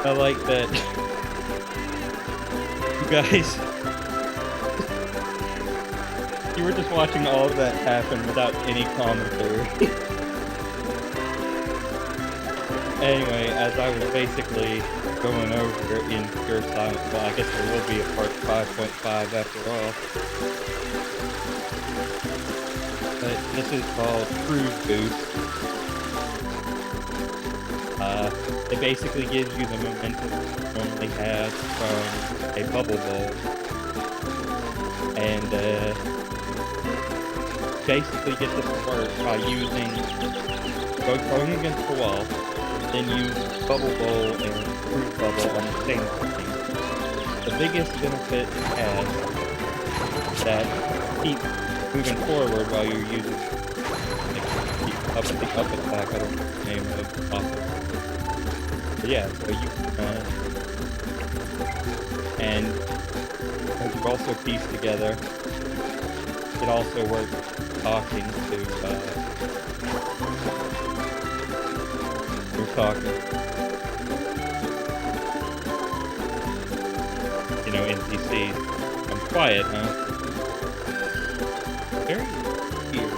I like that you guys, you were just watching all of that happen without any commentary. Anyway, as I was basically going over in pure silence, well, I guess there will be a part 5.5 after all. But this is called Cruise Boost. It basically gives you the momentum you normally have from a bubble bowl. And basically get this to work by going against the wall, then use bubble bowl and fruit bubble on the same thing. The biggest benefit it has that keep moving forward while you're using the up attack. I don't know the name of it often. But yeah, so you and as you also piece together, it also works talking to you're talking, NPCs. I'm quiet, huh? Very weird.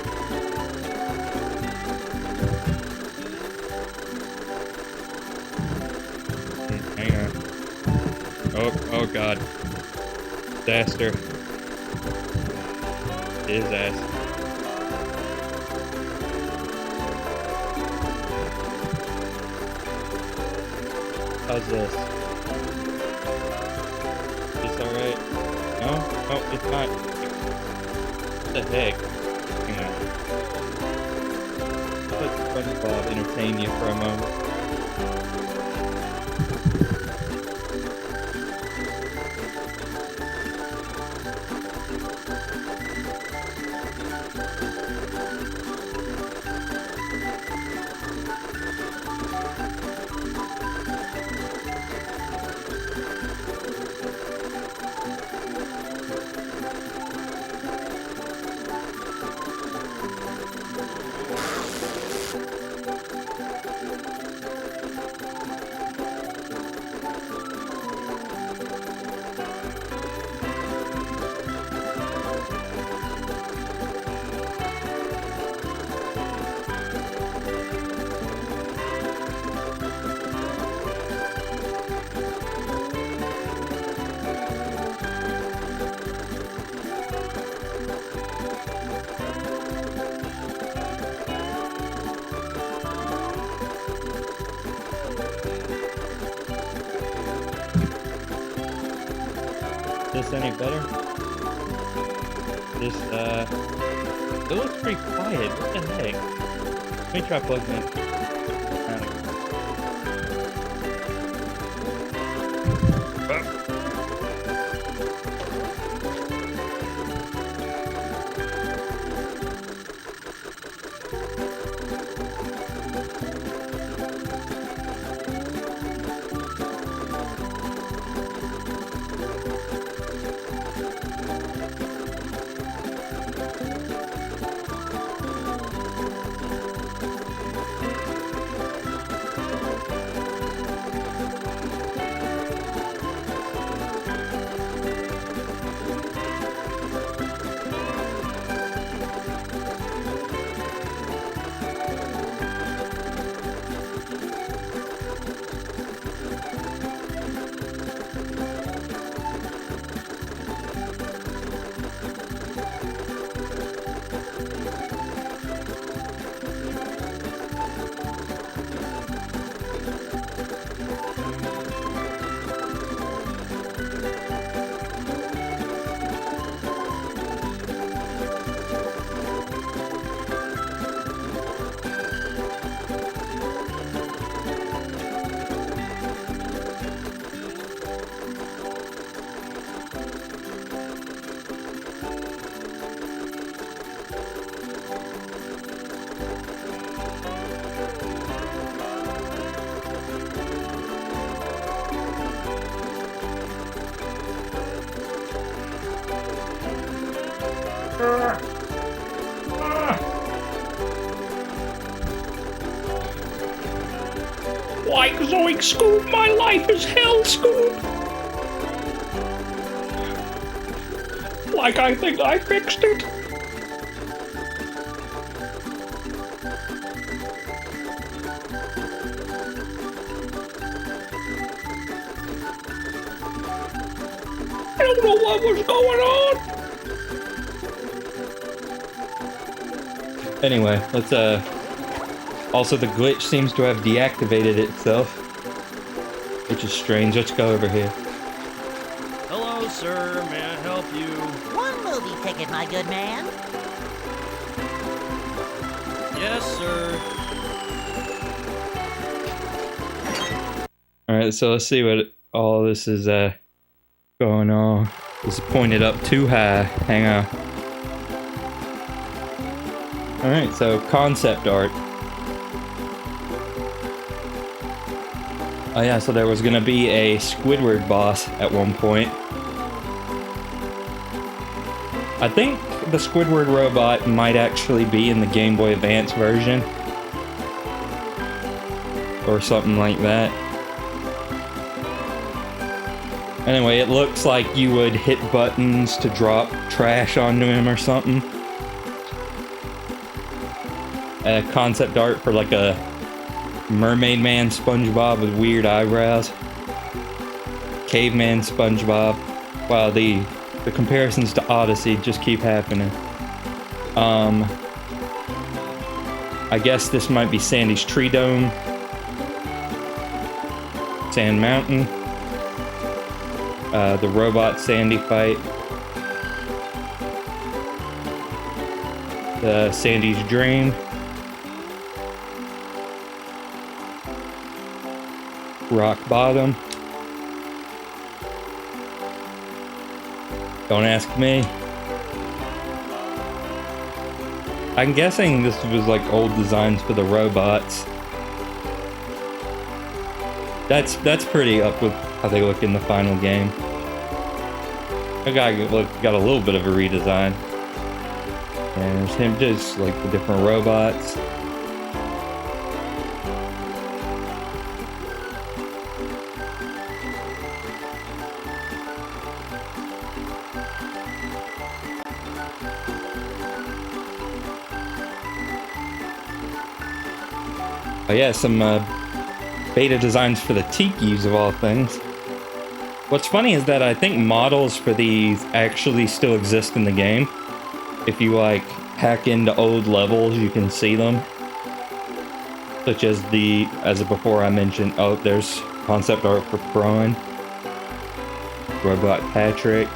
Hang on. Oh god. Disaster. Disaster. How's this? Is this alright? No? Oh, it's not. What the heck? Hang on. Let SpongeBob entertain you for a moment. This any better? This, it looks pretty quiet. What the heck? Let me try plugging it. Yoink, zoink, Scoop, my life is hell, Scoop. Like I think I fixed it. I don't know what was going on. Anyway, let's also the glitch seems to have deactivated itself, which is strange. Let's go over here. Hello, sir. May I help you? One movie ticket, my good man. Yes, sir. Alright, so let's see what all this is going on. This is pointed up too high. Hang on. Alright, so concept art. Oh yeah, so there was gonna be a Squidward boss at one point. I think the Squidward robot might actually be in the Game Boy Advance version. Or something like that. Anyway, it looks like you would hit buttons to drop trash onto him or something. Concept art for like a Mermaid Man SpongeBob with weird eyebrows. Caveman SpongeBob. Wow, the comparisons to Odyssey just keep happening. I guess this might be Sandy's Tree Dome. Sand Mountain. The robot Sandy fight. The Sandy's Dream. Rock Bottom. Don't ask me. I'm guessing this was like old designs for the robots. That's pretty up with how they look in the final game. I got a little bit of a redesign. And there's him just like the different robots. Oh yeah, some beta designs for the Tikis of all things. What's funny is that I think models for these actually still exist in the game. If you like hack into old levels, you can see them. Such as before I mentioned, oh, there's concept art for Prawn. Robot Patrick.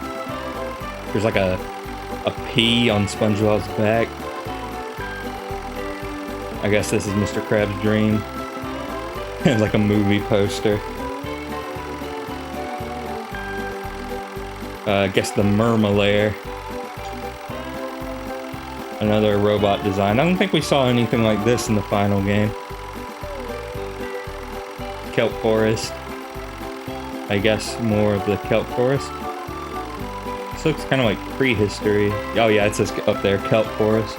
There's like a P on SpongeBob's back. I guess this is Mr. Krabs' dream. Like a movie poster. I guess the Mermalair. Another robot design. I don't think we saw anything like this in the final game. Kelp Forest. I guess more of the Kelp Forest. This looks kind of like prehistory. Oh yeah, it says up there, Kelp Forest.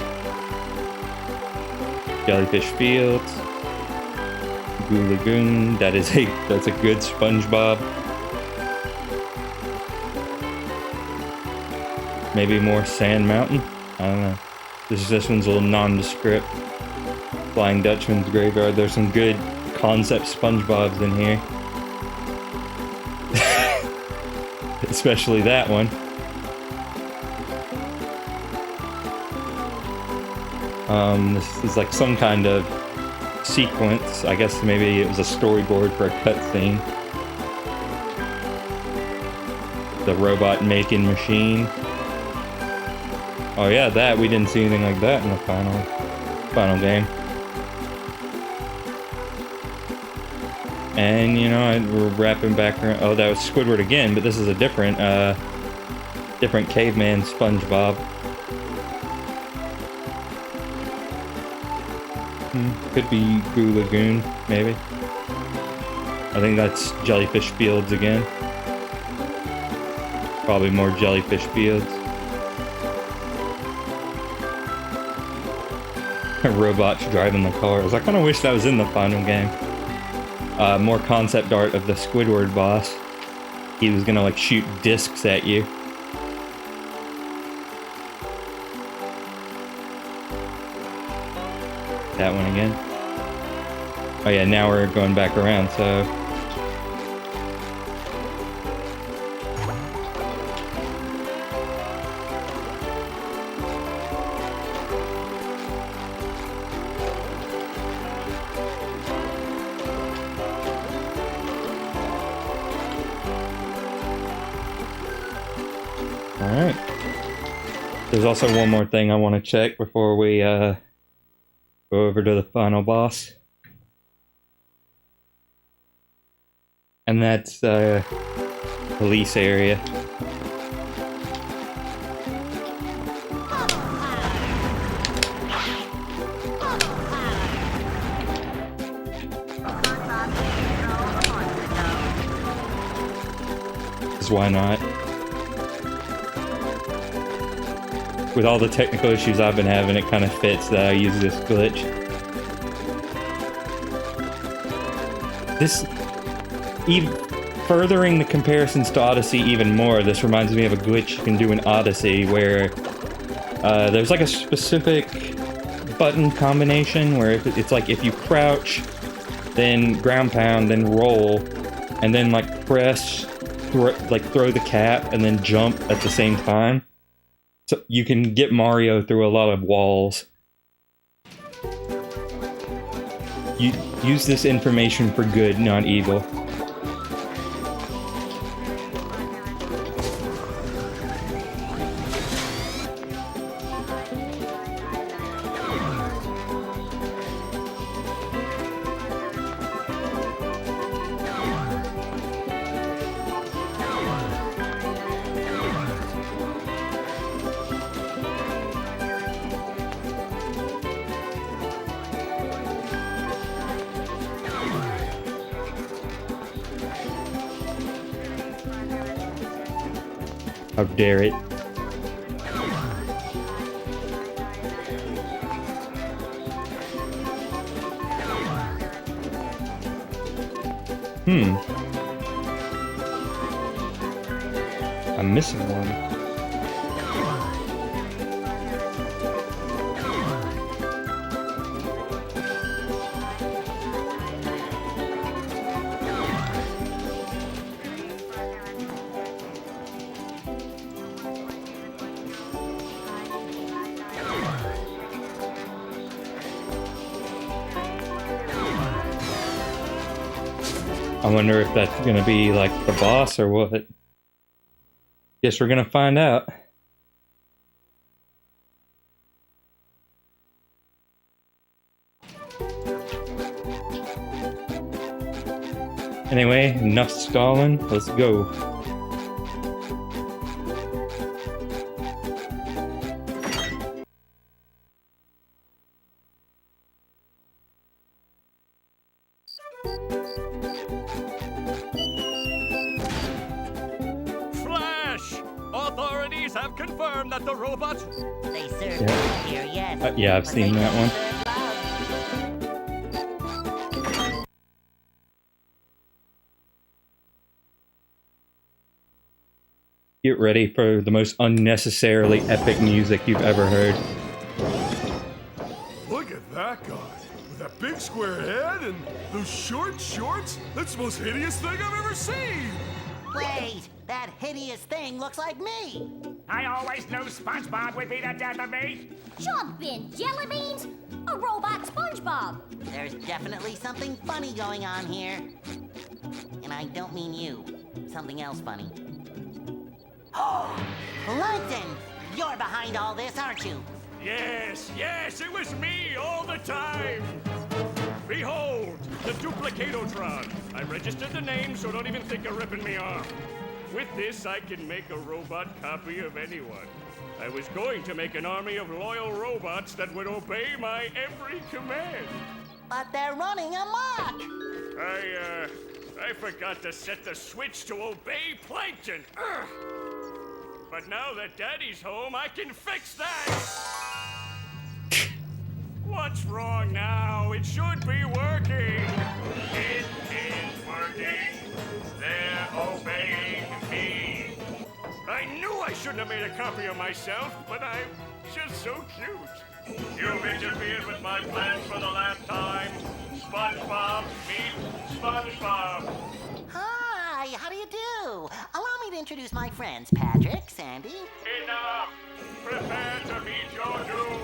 Jellyfish Fields. Goo Lagoon. That's a good SpongeBob. Maybe more Sand Mountain? I don't know. This one's a little nondescript. Flying Dutchman's Graveyard. There's some good concept SpongeBobs in here. Especially that one. This is like some kind of sequence. I guess maybe it was a storyboard for a cutscene. The robot making machine. Oh yeah, that we didn't see anything like that in the final game. And you know, we're wrapping back around. Oh, that was Squidward again, but this is a different caveman SpongeBob. Could be Goo Lagoon, maybe. I think that's Jellyfish Fields again. Probably more Jellyfish Fields. Robots driving the cars. I kind of wish that was in the final game. more concept art of the Squidward boss. He was gonna like shoot discs at you. That one again. Oh yeah, now we're going back around, so... Alright. There's also one more thing I want to check before we go over to the final boss. And that's the police area. Because why not? With all the technical issues I've been having, it kind of fits that I use this glitch. Furthering the comparisons to Odyssey even more, this reminds me of a glitch you can do in Odyssey where there's like a specific button combination where it's like if you crouch, then ground pound, then roll, and then like press, throw the cap, and then jump at the same time. So you can get Mario through a lot of walls. You use this information for good, not evil. How dare it. I'm missing one. I wonder if that's gonna be like the boss or what. Guess we're gonna find out. Anyway, enough stalling, let's go. Authorities have confirmed that the robots... They certainly here, yes. Yeah, I've seen that one. Get ready for the most unnecessarily epic music you've ever heard. Look at that guy, with that big square head and those short shorts. That's the most hideous thing I've ever seen. Wait, that hideous thing looks like me. I always knew SpongeBob would be the death of me. Jump in, jelly beans! A robot SpongeBob! There's definitely something funny going on here. And I don't mean you. Something else funny. Plankton! You're behind all this, aren't you? Yes, it was me all the time. Behold, the Duplicatotron. I registered the name, so don't even think of ripping me off. With this, I can make a robot copy of anyone. I was going to make an army of loyal robots that would obey my every command. But they're running amok! I forgot to set the switch to obey Plankton. Ugh. But now that Daddy's home, I can fix that! What's wrong now? It should be working. It is. working. They're obeying me. I knew I shouldn't have made a copy of myself, but I'm just so cute. You've interfered with my plans for the last time. SpongeBob, meet SpongeBob. Hi, how do you do? Allow me to introduce my friends, Patrick, Sandy. Enough! Prepare to meet your doom.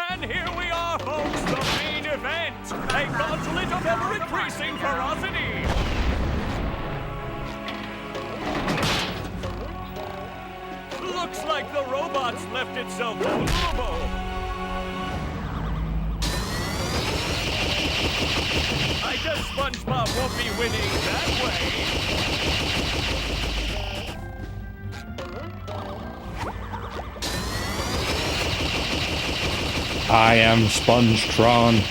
And here we are, folks, the main event. A gauntlet of ever-increasing ferocity. Looks like the robot's left itself vulnerable. I guess SpongeBob won't be winning that way. I am Spongetron.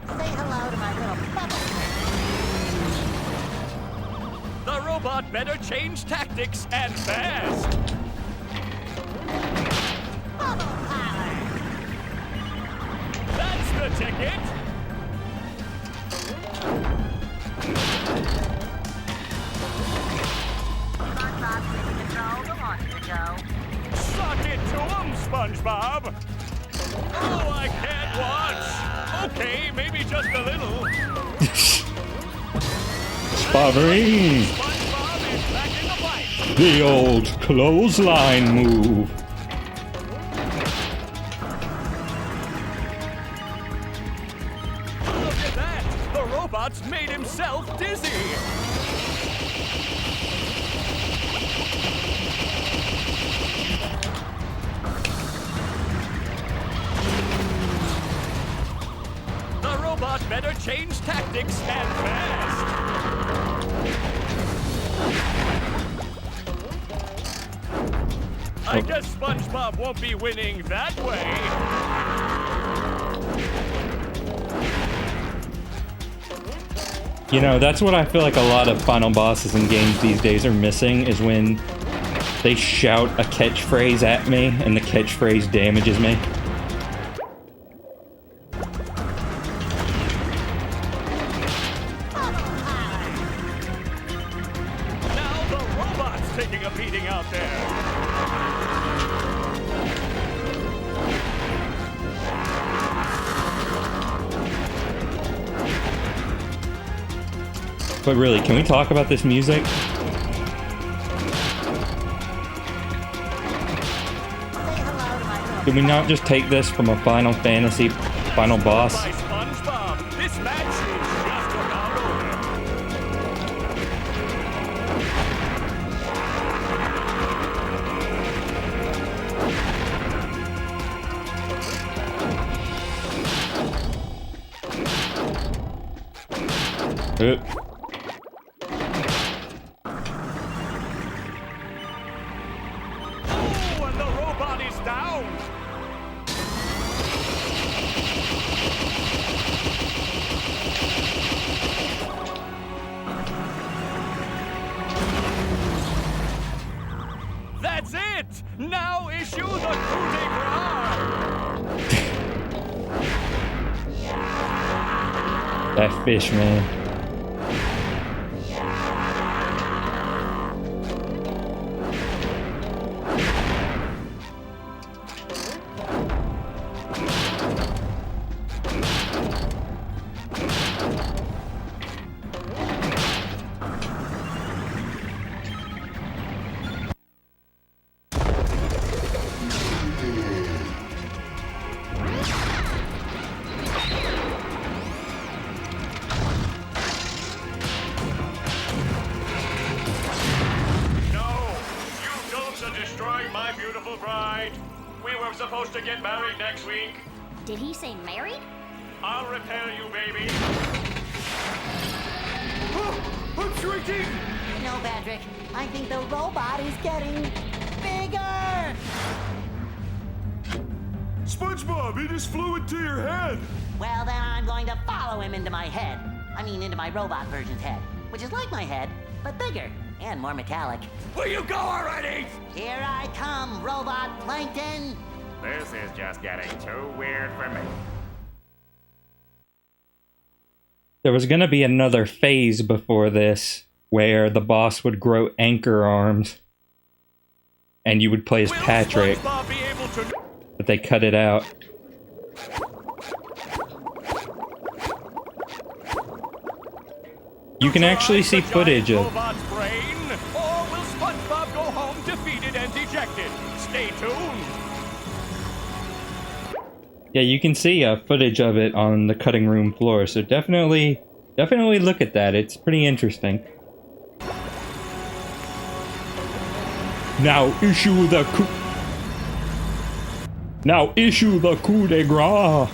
Say hello to my little bubble friend. The robot better change tactics and fast. Bubble power! That's the ticket. SpongeBob's taking control. The launch to go. Suck it to him, SpongeBob. Oh, I can't watch. Okay, maybe just a little. Spavering! SpongeBob is back in the fight. The old clothesline move. Look at that! The robot's made himself dizzy! The robot better change tactics and fast! I guess SpongeBob won't be winning that way. You know, that's what I feel like a lot of final bosses in games these days are missing, is when they shout a catchphrase at me and the catchphrase damages me. Now the robot's taking a beating out there. But really, can we talk about this music? Did we not just take this from a Final Fantasy final boss? By SpongeBob, this match is just about over. Oh, and the robot is down. That's it! Now issue the coup de grace! That fish, man. No! You don'ts are destroying my beautiful bride! We were supposed to get married next week. Did he say married? I'll repair you, baby. I'm shrinking! No, Patrick. I think the robot is getting bigger! SpongeBob, he just flew into your head! Well, then I'm going to follow him into my head. I mean, into my robot version's head. which is like my head, but bigger and more metallic. Will you go already? Here I come, robot plankton! This is just getting too weird for me. There was gonna be another phase before this where the boss would grow anchor arms and you would play as Patrick, Will SpongeBob be able to... but they cut it out. You can actually see footage of... Robot's brain, or will SpongeBob go home defeated and dejected? Stay tuned. Yeah, you can see footage of it on the cutting room floor, so definitely look at that. It's pretty interesting. Now issue the coup de grace.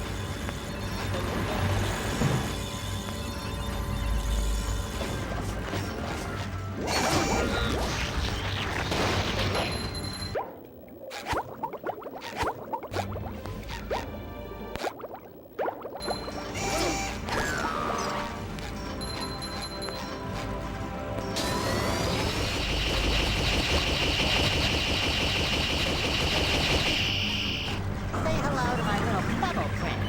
Say hello to my little bubble friend.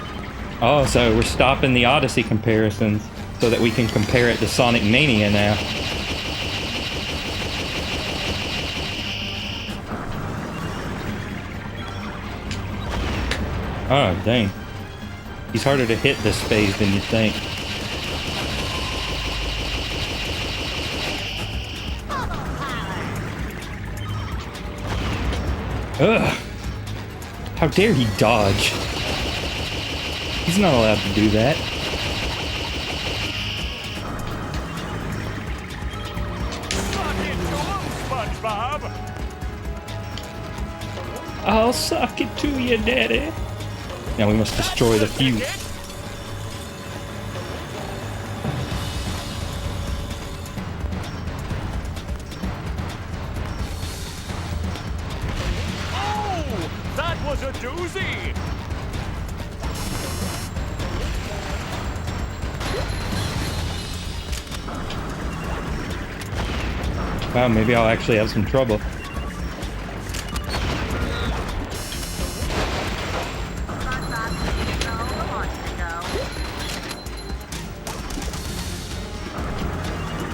Oh, so we're stopping the Odyssey comparisons so that we can compare it to Sonic Mania now. Oh, dang. He's harder to hit this phase than you think. Ugh! How dare he dodge? He's not allowed to do that. Suck it to him, SpongeBob. I'll suck it to you, Daddy. Now we must destroy the fuse. Oh, that was a doozy. Wow, maybe I'll actually have some trouble.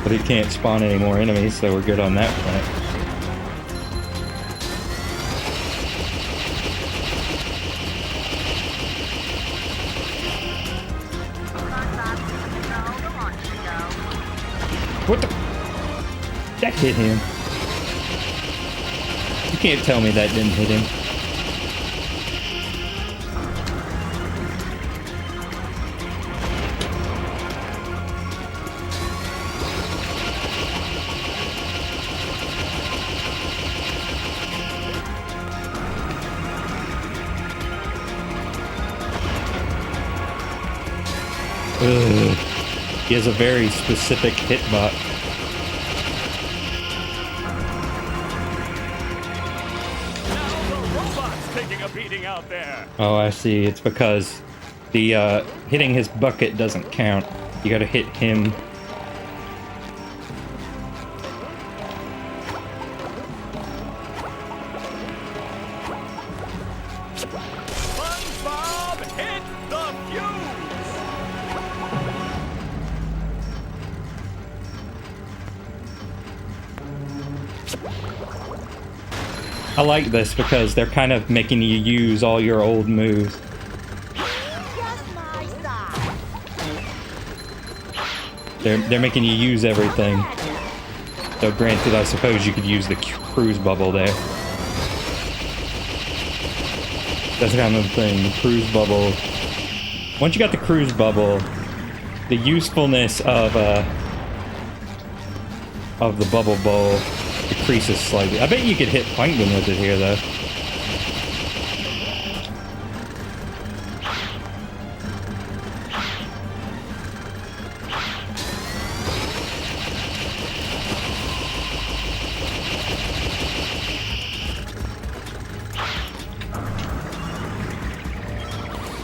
But he can't spawn any more enemies, so we're good on that front. What the? That hit him. You can't tell me that didn't hit him. Ugh. He has a very specific hitbox. Now the robot's taking a beating out there. Oh, I see. It's because the hitting his bucket doesn't count. You gotta hit him. SpongeBob, hit the fuse. I like this because they're kind of making you use all your old moves. Just my size. They're making you use everything. So granted, I suppose you could use the cruise bubble there. That's kind of the thing, the cruise bubble. Once you got the cruise bubble, the usefulness of the bubble bowl decreases slightly. I bet you could hit Plankton with it here, though.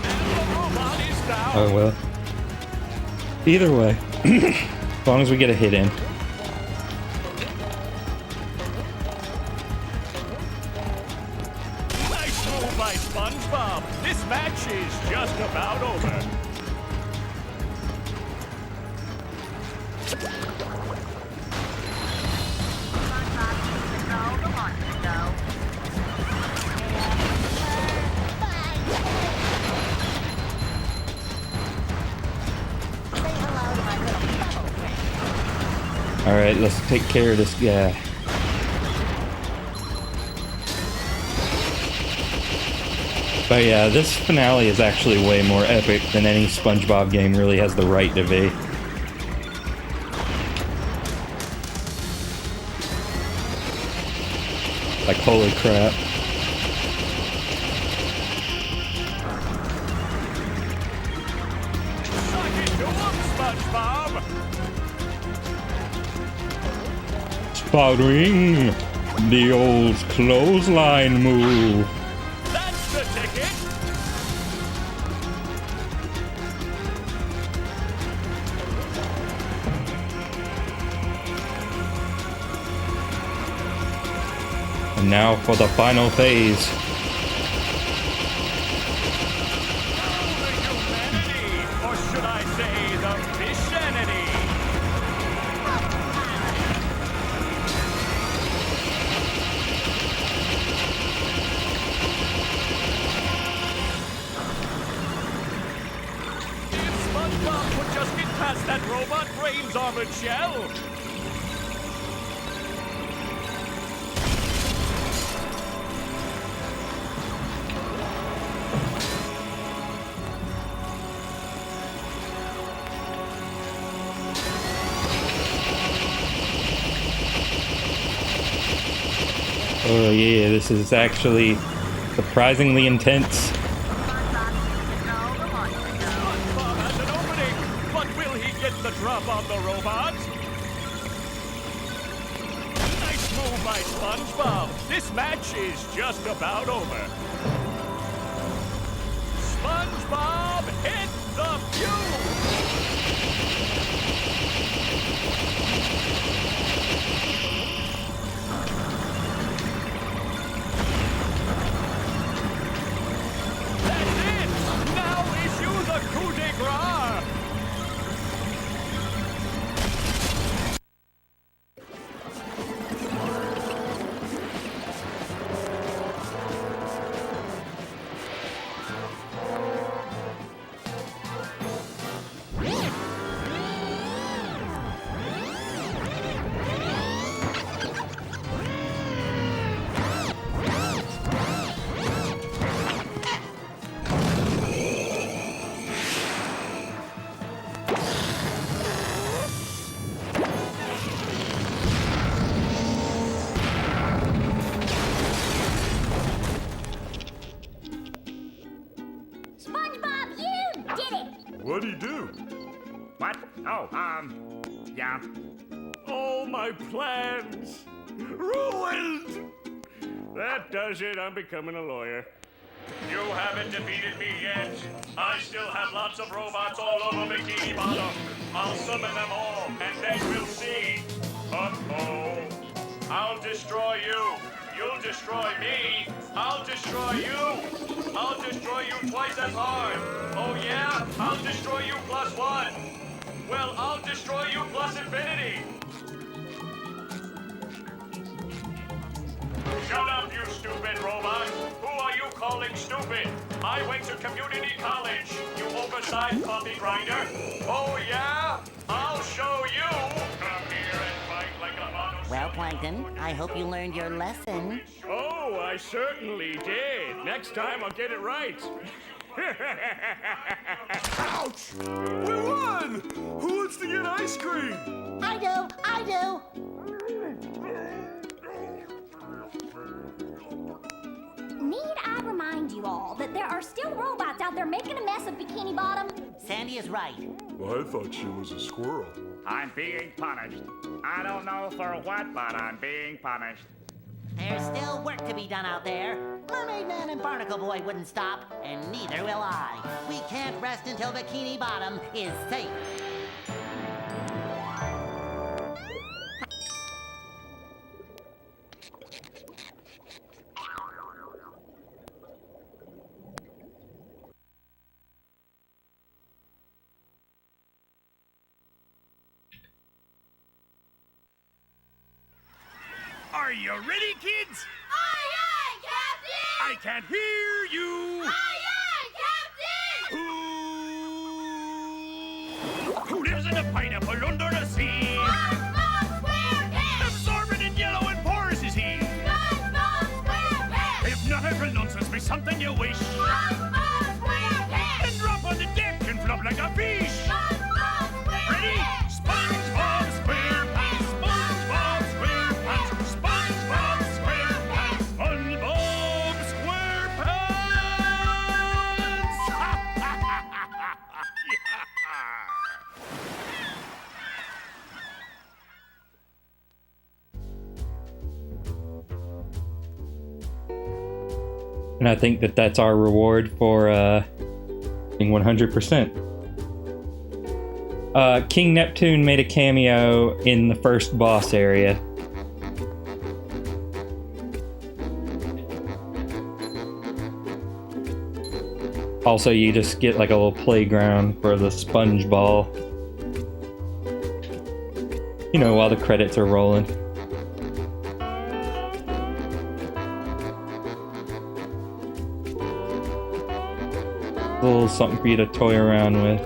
And the robot is down. Oh well. Either way. As long as we get a hit in. Nice move by SpongeBob. This match is just about over. Alright, let's take care of this guy. But yeah, this finale is actually way more epic than any SpongeBob game really has the right to be. Like, holy crap. Suck it to 'em, SpongeBob. Spouting the old clothesline move. That's the ticket. And now for the final phase. The humanity, or should I say the fishanity? If SpongeBob would just get past that robot brains armored shell. Oh yeah, this is actually surprisingly intense. SpongeBob has an opening, but will he get the drop on the robot? Nice move by SpongeBob. This match is just about over. SpongeBob hit the fuse! That's it! Now issue the coup de grace! SpongeBob, you did it! What'd he do? What? Oh, yeah. Oh, my plans! Ruined! That does it. I'm becoming a lawyer. You haven't defeated me yet. I still have lots of robots all over Bikini Bottom. I'll summon them all, and then we'll see. Uh-oh. I'll destroy you. You'll destroy me. I'll destroy you. I'll destroy you twice as hard. Oh, yeah? I'll destroy you plus one. Well, I'll destroy you plus infinity. Shut up, you stupid robot. Who are you calling stupid? I went to community college, you oversized coffee grinder. Oh, yeah? I'll show you. Come here and fight like a bottle. Well, Plankton, I hope you learned your lesson. Oh, I certainly did. Next time I'll get it right. Ouch! We won! Who wants to get ice cream? I do. Need I remind you all that there are still robots out there making a mess of Bikini Bottom? Sandy is right. Well, I thought she was a squirrel. I'm being punished. I don't know for what, but I'm being punished. There's still work to be done out there. Mermaid Man and Barnacle Boy wouldn't stop, and neither will I. We can't rest until Bikini Bottom is safe. Are you ready, kids? Aye, aye, Captain! I can't hear you. Aye, aye, Captain! Who lives in a pineapple under the sea? SpongeBob SquarePants! Absorbent and yellow and porous is he. SpongeBob SquarePants! Hypnotic nonsense be something you wish. SpongeBob SquarePants! And drop on the deck and flop like a fish. SpongeBob Ready? SquarePants! SpongeBob SquarePants, SpongeBob SquarePants, SpongeBob SquarePants, SpongeBob SquarePants! And I think that that's our reward for being 100%. King Neptune made a cameo in the first boss area. Also, you just get like a little playground for the sponge ball. You know, while the credits are rolling. A little something for you to toy around with.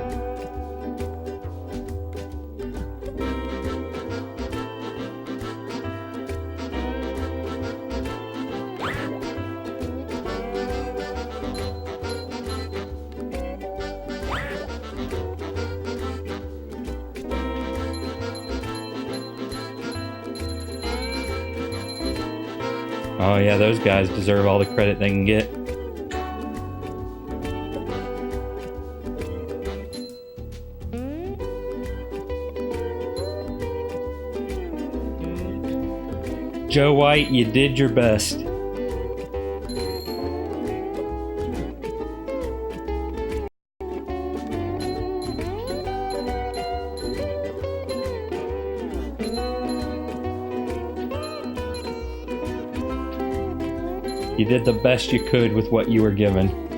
Oh yeah, those guys deserve all the credit they can get. Joe White, you did your best. You did the best you could with what you were given.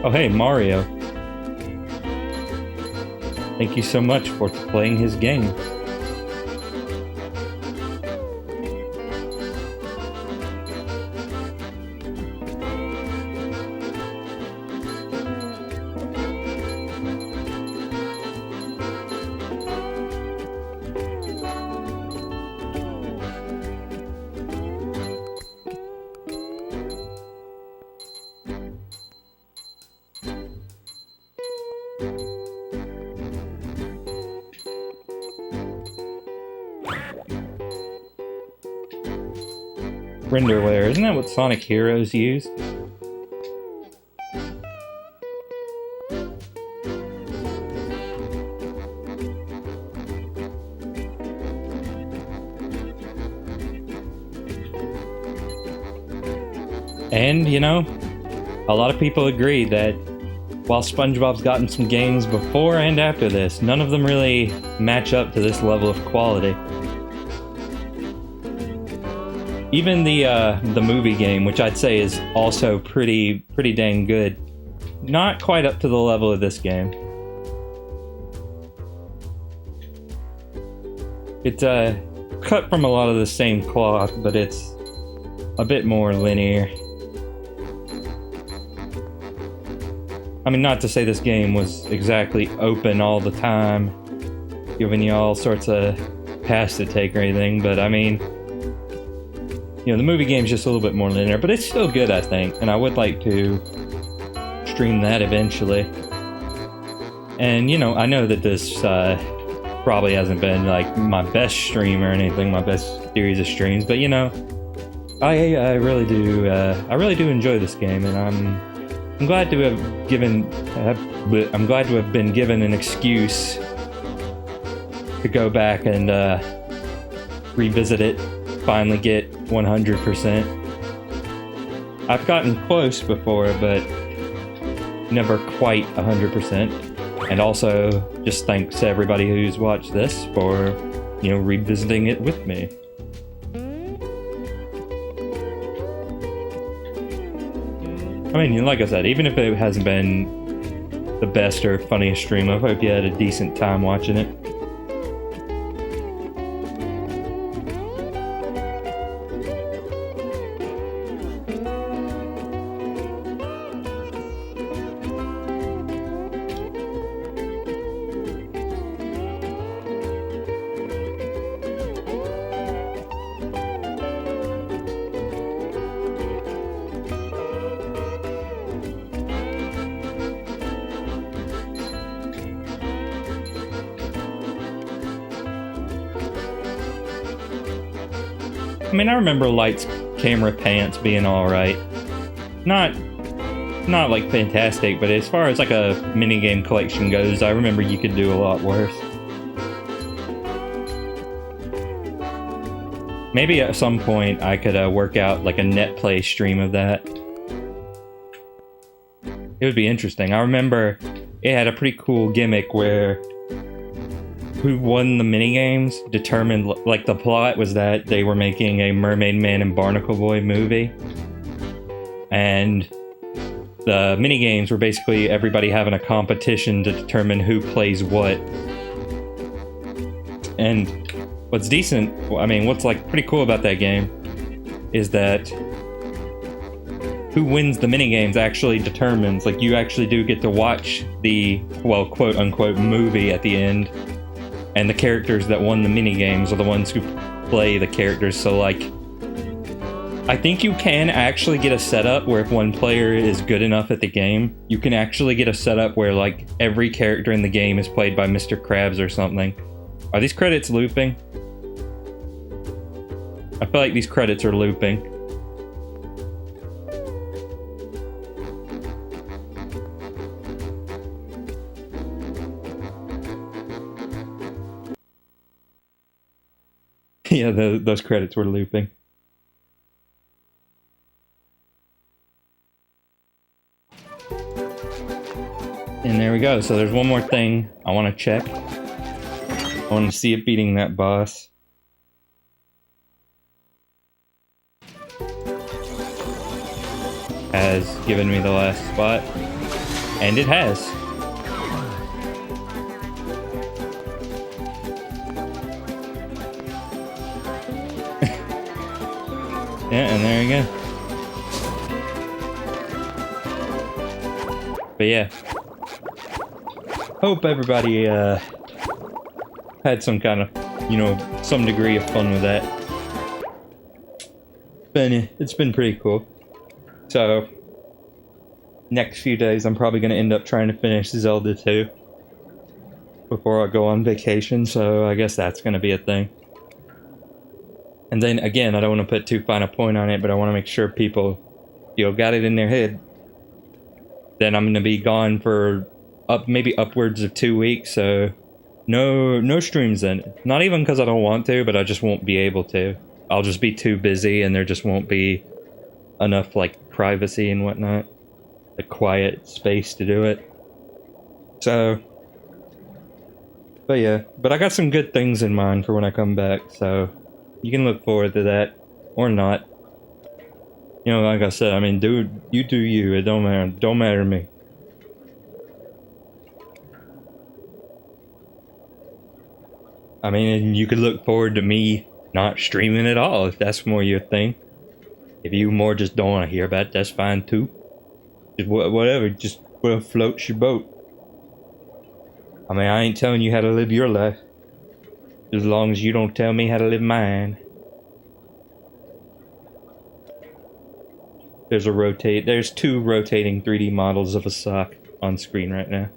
Oh hey, Mario. Thank you so much for playing his game. Renderware, isn't that what Sonic Heroes used? And, you know, a lot of people agree that while SpongeBob's gotten some games before and after this, none of them really match up to this level of quality. Even the movie game, which I'd say is also pretty dang good, not quite up to the level of this game. It's cut from a lot of the same cloth, but it's a bit more linear. I mean, not to say this game was exactly open all the time, giving you all sorts of paths to take or anything, but I mean, you know, the movie game's just a little bit more linear, but it's still good, I think, and I would like to stream that eventually. And, you know, I know that this probably hasn't been, like, my best stream or anything, my best series of streams, but, you know, I really do enjoy this game, and I'm glad to have been given an excuse to go back and revisit it, finally get 100%. I've gotten close before, but never quite 100%. And also, just thanks to everybody who's watched this for, you know, revisiting it with me. I mean, like I said, even if it hasn't been the best or funniest stream, I hope you had a decent time watching it. I mean, I remember Light's camera pants being alright. Not like fantastic, but as far as like a minigame collection goes, I remember you could do a lot worse. Maybe at some point I could work out like a net play stream of that. It would be interesting. I remember it had a pretty cool gimmick where who won the minigames determined, like, the plot was that they were making a Mermaid Man and Barnacle Boy movie. And the minigames were basically everybody having a competition to determine who plays what. And what's decent, I mean, what's like pretty cool about that game is that who wins the minigames actually determines, like, you actually do get to watch the, well, quote unquote movie at the end. And the characters that won the minigames are the ones who play the characters. So, like, I think you can actually get a setup where if one player is good enough at the game, you can actually get a setup where, like, every character in the game is played by Mr. Krabs or something. Are these credits looping? I feel like these credits are looping. Yeah, those credits were looping. And there we go. So there's one more thing I want to check. I want to see it beating that boss. Has given me the last spot. And it has. Yeah, and there you go. But yeah. Hope everybody had some kind of, you know, some degree of fun with that. But it's been pretty cool. So, next few days I'm probably going to end up trying to finish Zelda 2 before I go on vacation, so I guess that's going to be a thing. And then, again, I don't want to put too fine a point on it, but I want to make sure people, you know, got it in their head. Then I'm going to be gone for maybe upwards of 2 weeks, so no streams then. Not even because I don't want to, but I just won't be able to. I'll just be too busy, and there just won't be enough, like, privacy and whatnot. A quiet space to do it. So, but yeah. But I got some good things in mind for when I come back, so you can look forward to that, or not. You know, like I said, I mean, dude, you do you. It don't matter. Don't matter to me. I mean, and you could look forward to me not streaming at all, if that's more your thing. If you more just don't want to hear about it, that's fine too. Just whatever, just whatever floats your boat. I mean, I ain't telling you how to live your life. As long as you don't tell me how to live mine. There's two rotating 3D models of a sock on screen right now.